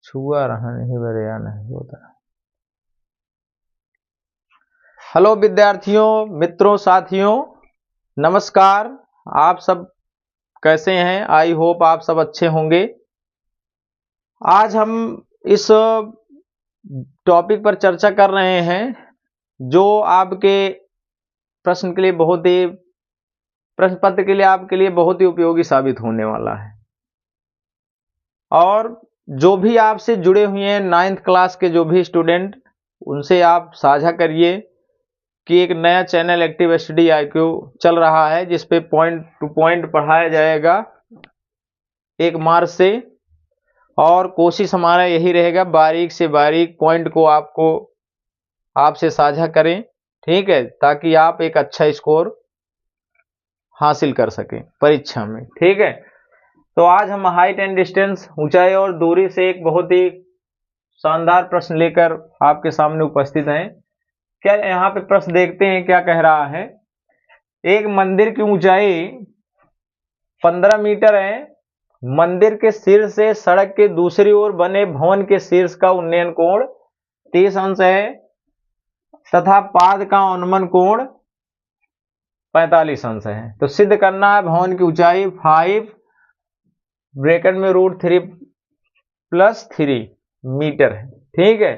छुआ रहा नहीं बरिया नहीं होता। हेलो विद्यार्थियों, मित्रों, साथियों, नमस्कार। आप सब कैसे हैं? आई होप आप सब अच्छे होंगे। आज हम इस टॉपिक पर चर्चा कर रहे हैं जो आपके प्रश्न के लिए प्रश्न पत्र के लिए आपके लिए बहुत ही उपयोगी साबित होने वाला है। और जो भी आपसे जुड़े हुए हैं 9th क्लास के जो भी स्टूडेंट, उनसे आप साझा करिए कि एक नया चैनल एक्टिव स्टडी IQ चल रहा है जिस पे पॉइंट टू पॉइंट पढ़ाया जाएगा 1 मार्च से। और कोशिश हमारा यही रहेगा बारीक से बारीक पॉइंट को आपसे साझा करें, ठीक है, ताकि आप एक अच्छा स्कोर हासिल कर सकें परीक्षा में, ठीक है। तो आज हम हाइट एंड डिस्टेंस, ऊंचाई और दूरी से एक बहुत ही शानदार प्रश्न लेकर आपके सामने उपस्थित हैं। क्या यहाँ पे प्रश्न देखते हैं क्या कह रहा है। एक मंदिर की ऊंचाई 15 मीटर है। मंदिर के शीर्ष से सड़क के दूसरी ओर बने भवन के शीर्ष का उन्नयन कोण 30 अंश है तथा पाद का अनुमान कोण 45 अंश है। तो सिद्ध करना है भवन की ऊंचाई 5 ब्रैकेट में √3 + 3 मीटर है, ठीक है।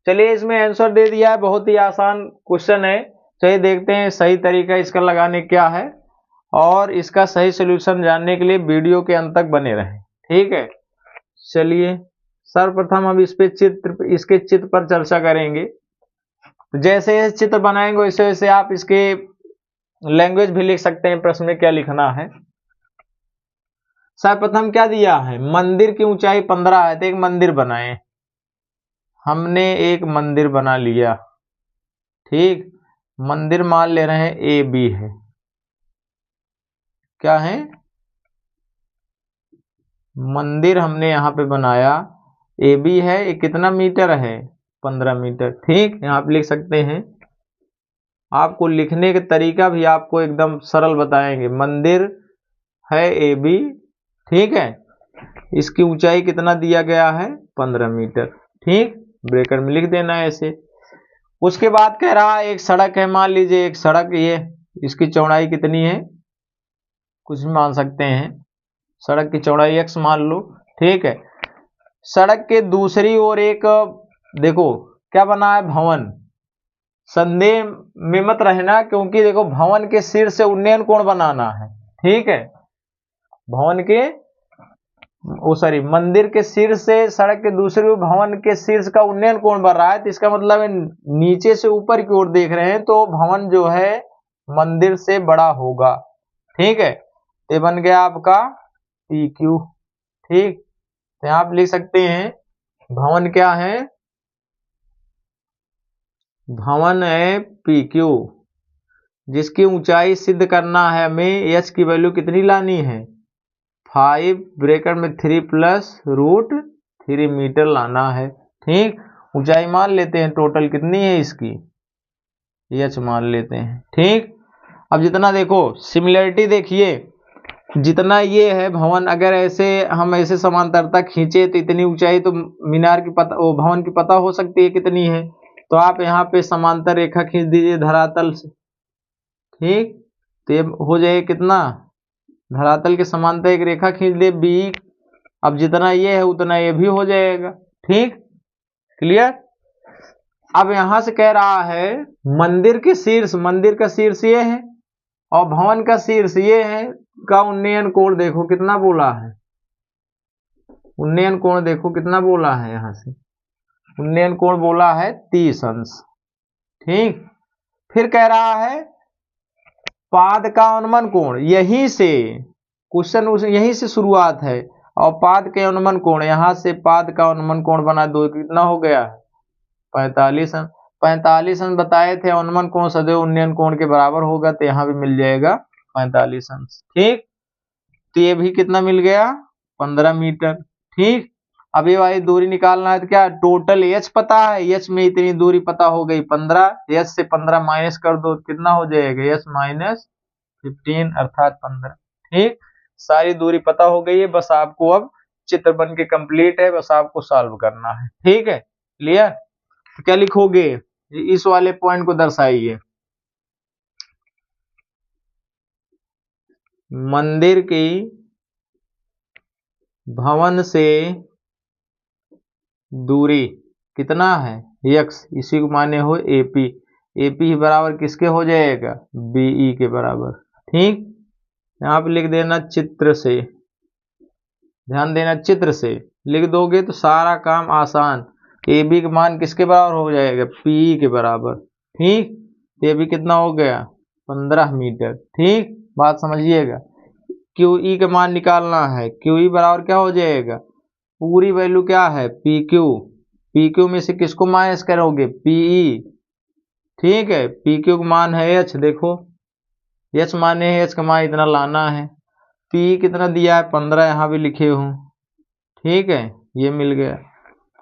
चलिए इसमें आंसर दे दिया है, बहुत ही आसान क्वेश्चन है। चलिए देखते हैं सही तरीका इसका लगाने क्या है, और इसका सही सलूशन जानने के लिए वीडियो के अंत तक बने रहें, ठीक है। चलिए सर्वप्रथम हम इसके चित्र पर चर्चा करेंगे। तो जैसे चित्र बनाएंगे वैसे वैसे आप इसके लैंग्वेज भी लिख सकते हैं, प्रश्न में क्या लिखना है। सर्वप्रथम क्या दिया है, मंदिर की ऊंचाई 15 है, तो एक मंदिर बनाए। हमने एक मंदिर बना लिया, ठीक। मंदिर मान ले रहे हैं AB है। क्या है, मंदिर हमने यहाँ पे बनाया, AB है। ये कितना मीटर है, 15 मीटर, ठीक। यहाँ पे लिख सकते हैं। आपको लिखने का तरीका भी आपको एकदम सरल बताएंगे। मंदिर है AB, ठीक है। इसकी ऊंचाई कितना दिया गया है, 15 मीटर, ठीक। ब्रैकेट में लिख देना है ऐसे। उसके बाद कह रहा है एक सड़क है, मान लीजिए एक सड़क, ये इसकी चौड़ाई कितनी है, कुछ भी मान सकते हैं। सड़क की चौड़ाई x मान लो, ठीक है। सड़क के दूसरी ओर एक, देखो क्या बना है, भवन। संदेह में मत रहना, क्योंकि देखो भवन के शीर्ष से उन्नयन कोण बनाना है, ठीक है। भवन के मंदिर के शीर्ष से सड़क के दूसरी ओर भवन के शीर्ष का उन्नयन कोण बढ़ रहा है, तो इसका मतलब है नीचे से ऊपर की ओर देख रहे हैं, तो भवन जो है मंदिर से बड़ा होगा, ठीक है। ये बन गया आपका PQ, ठीक। तो यहाँ आप लिख सकते हैं भवन क्या है, भवन है PQ, जिसकी ऊंचाई सिद्ध करना है हमें। h की वैल्यू कितनी लानी है, 5 ब्रैकेट में 3 + √3 मीटर लाना है, ठीक। ऊंचाई मान लेते हैं, टोटल कितनी है इसकी, h मान लेते हैं, ठीक। अब जितना देखो सिमिलरिटी देखिए, जितना ये है भवन, अगर ऐसे हम ऐसे समांतरता खींचे तो इतनी ऊंचाई तो मीनार की भवन की पता हो सकती है कितनी है। तो आप यहाँ पे समांतर रेखा खींच दीजिए धरातल से, ठीक। तो ये हो जाए कितना, धरातल के समांतर एक रेखा खींच दे B। अब जितना ये है उतना ये भी हो जाएगा, ठीक। क्लियर। अब यहां से कह रहा है मंदिर के शीर्ष, मंदिर का शीर्ष ये है और भवन का शीर्ष ये है, का उन्नयन कोण देखो कितना बोला है, उन्नयन कोण देखो कितना बोला है, यहां से उन्नयन कोण बोला है 30 अंश, ठीक। फिर कह रहा है पाद का अनुमान कोण, यहीं से क्वेश्चन यहीं से शुरुआत है, और पाद के अनुमान कोण, यहां से पाद का अनुमान कोण बना दो, कितना हो गया 45 अंश। 45 अंश बताए थे, अनुमान कोण सदैव उन्नयन कोण के बराबर होगा, तो यहाँ भी मिल जाएगा 45 अंश, ठीक। तो ये भी कितना मिल गया, 15 मीटर, ठीक। अब ये वाली दूरी निकालना है, तो क्या टोटल h पता है, h में इतनी दूरी पता हो गई 15, h से 15 माइनस कर दो, कितना हो जाएगा, h - 15 अर्थात 15, ठीक। सारी दूरी पता हो गई है, बस आपको अब चित्र बन के कंप्लीट है, बस आपको सॉल्व करना है। ठीक है, क्लियर? तो क्या लिखोगे, इस वाले पॉइंट को दर्शाइए। मंदिर की भवन से दूरी कितना है, x, इसी को माने हो AP। AP बराबर किसके हो जाएगा, BE के बराबर। ठीक, यहाँ पे लिख देना चित्र से, ध्यान देना चित्र से लिख दोगे तो सारा काम आसान। AB का मान किसके बराबर हो जाएगा, PE के बराबर। ठीक, AB कितना हो गया, 15 मीटर। ठीक, बात समझिएगा। QE का मान निकालना है, QE बराबर क्या हो जाएगा, पूरी वैल्यू क्या है, PQ। PQ में से किसको माइनस करोगे, PE। ठीक है, PQ का मान है H, देखो H माने है, H का मान इतना लाना है। PE कितना दिया है, 15, यहाँ भी लिखे हूँ। ठीक है, ये मिल गया।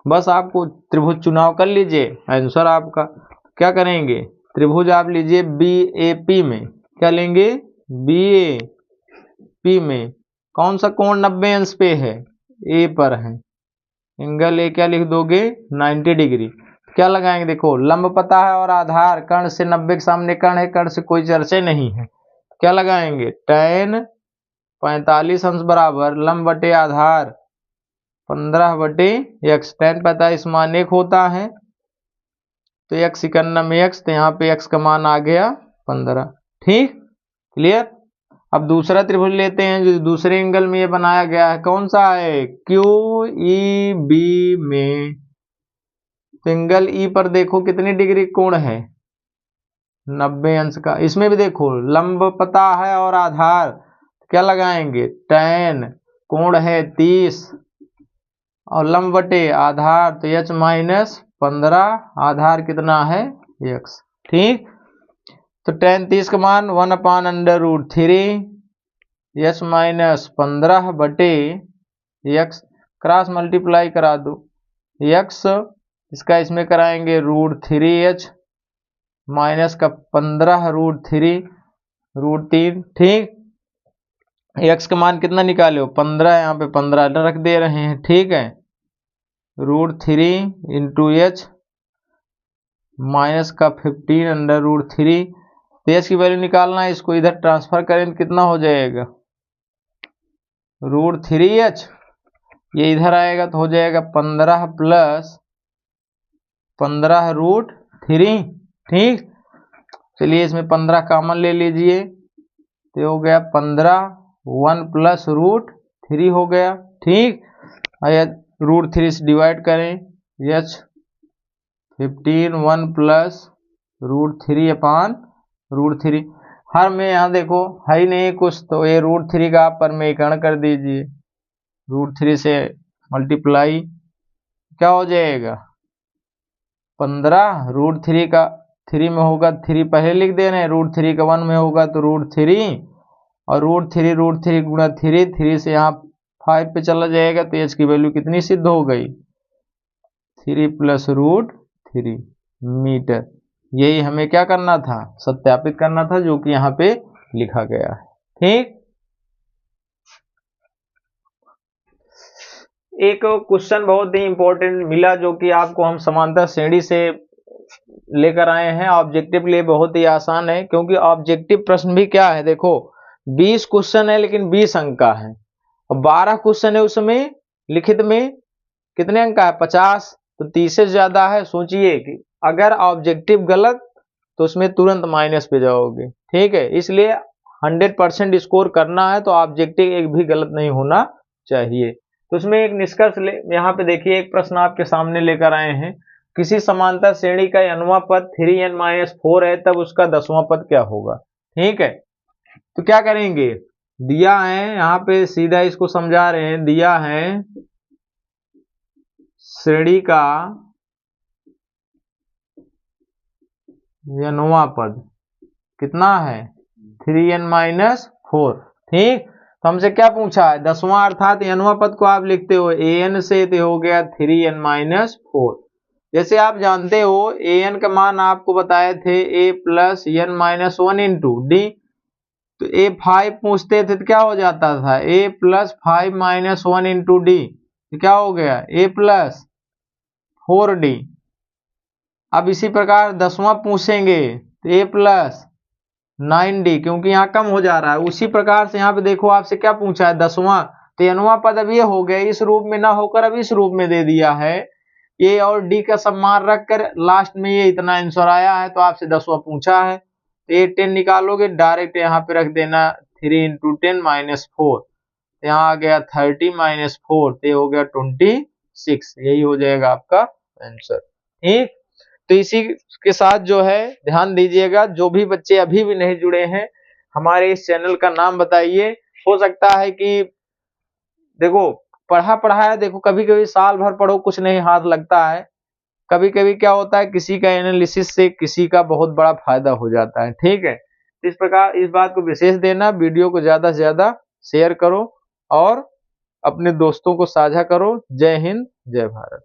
बस आपको त्रिभुज चुनाव कर लीजिए, आंसर आपका। क्या करेंगे, त्रिभुज आप लीजिए BAP में, क्या लेंगे, BAP में कौन सा कोण 90 अंश पे है, A पर है। एंगल A क्या लिख दोगे, 90 डिग्री। क्या लगाएंगे, देखो लंब पता है और आधार, कर्ण से 90 के सामने कर्ण है, कर्ण से कोई चर्चा नहीं है। क्या लगाएंगे, tan 45 अंश बराबर लंब बटे आधार 15 बटे x। tan 45 मान 1 होता है, तो x इकन्ना में x, तो यहाँ पे x का मान आ गया 15। ठीक, क्लियर? अब दूसरा त्रिभुज लेते हैं जो दूसरे एंगल में ये बनाया गया है, कौन सा है, QEB में। तो एंगल E पर देखो कितनी डिग्री कोण है, 90 अंश का। इसमें भी देखो लंब पता है और आधार, क्या लगाएंगे, tan, कोण है 30 और लंब बटे आधार, तो h माइनस 15, आधार कितना है, x। ठीक, तो tan 30 का मान 1/√3, h माइनस 15 बटे x, क्रॉस मल्टीप्लाई करा दो, x इसका इसमें कराएंगे √3h माइनस का 15√3। ठीक, x का मान कितना निकाले हो, 15, यहाँ पे 15 रख दे रहे हैं। ठीक है, √3 इंटू h माइनस का 15/√3। तो h की वैल्यू निकालना है, इसको इधर ट्रांसफर करें तो कितना हो जाएगा, √3h, ये इधर आएगा तो हो जाएगा 15 प्लस 15√3। ठीक, चलिए इसमें 15 कॉमन ले लीजिए, तो हो गया 15, 1 प्लस √3 हो गया। ठीक, √3 से डिवाइड करें, h 15, 1 प्लस √3/√3। हर में यहाँ देखो है ही नहीं कुछ, तो ये √3 का आप परमेकरण कर दीजिए, √3 से मल्टीप्लाई, क्या हो जाएगा 15, √3 का 3 में होगा, 3 पहले लिख दे रहे हैं, √3 का 1 में होगा तो √3, और √3 गुणा 3 से यहाँ 5 पे चला जाएगा, तो h की वैल्यू कितनी सिद्ध हो गई, 3 प्लस √3 मीटर। यही हमें क्या करना था, सत्यापित करना था, जो कि यहाँ पे लिखा गया है। ठीक, एक क्वेश्चन बहुत ही इंपॉर्टेंट मिला, जो कि आपको हम समांतर श्रेणी से लेकर आए हैं। ऑब्जेक्टिव के लिए बहुत ही आसान है, क्योंकि ऑब्जेक्टिव प्रश्न भी क्या है, देखो 20 क्वेश्चन है लेकिन 20 अंक का है, और 12 क्वेश्चन है उसमें लिखित में कितने अंक का है, 50, तो 30 से ज्यादा है। सोचिए कि अगर ऑब्जेक्टिव गलत तो उसमें तुरंत माइनस पे जाओगे। ठीक है, इसलिए 100% स्कोर करना है तो ऑब्जेक्टिव एक भी गलत नहीं होना चाहिए। तो उसमें एक निष्कर्ष यहाँ पे देखिए, एक प्रश्न आपके सामने लेकर आए हैं, किसी समांतर श्रेणी का n वां पद 3n-4 है, तब उसका 10वां पद क्या होगा। ठीक है, तो क्या करेंगे, दिया है यहाँ पे, सीधा इसको समझा रहे हैं, दिया है श्रेणी का n वां पद कितना है, 3n-4। ठीक, तो हमसे क्या पूछा है, 10वां, अर्थात n वां पद को आप लिखते हो an से, तो हो गया 3n-4। जैसे आप जानते हो an का मान आपको बताए थे a plus n-1 into D, तो a 5 पूछते थे तो क्या हो जाता था, a प्लस 5 - 1 इंटू डी, तो क्या हो गया a+4d। अब इसी प्रकार 10वां पूछेंगे तो a+9d, क्योंकि यहाँ कम हो जा रहा है। उसी प्रकार से यहाँ पे देखो आपसे क्या पूछा है 10वां, तो nवां पद अब ये हो गया, इस रूप में ना होकर अब इस रूप में दे दिया है। a और d का सम्मान रख कर लास्ट में ये इतना आंसर आया है, तो आपसे 10वां पूछा है। तो ये 10 निकालोगे डायरेक्ट यहाँ पे रख देना 3 × 10 - 4, यहाँ आ गया 30 - 4, तो ये हो गया 26। यही हो जाएगा आपका आंसर। ठीक, तो इसी के साथ जो है ध्यान दीजिएगा, जो भी बच्चे अभी भी नहीं जुड़े हैं हमारे इस चैनल का नाम बताइए। हो सकता है कि देखो पढ़ा है, देखो कभी कभी साल भर पढ़ो कुछ नहीं हाथ लगता है, कभी कभी क्या होता है किसी का एनालिसिस से किसी का बहुत बड़ा फायदा हो जाता है। ठीक है, इस प्रकार इस बात को विशेष देना, वीडियो को ज्यादा से ज्यादा शेयर करो और अपने दोस्तों को साझा करो। जय हिंद, जय भारत।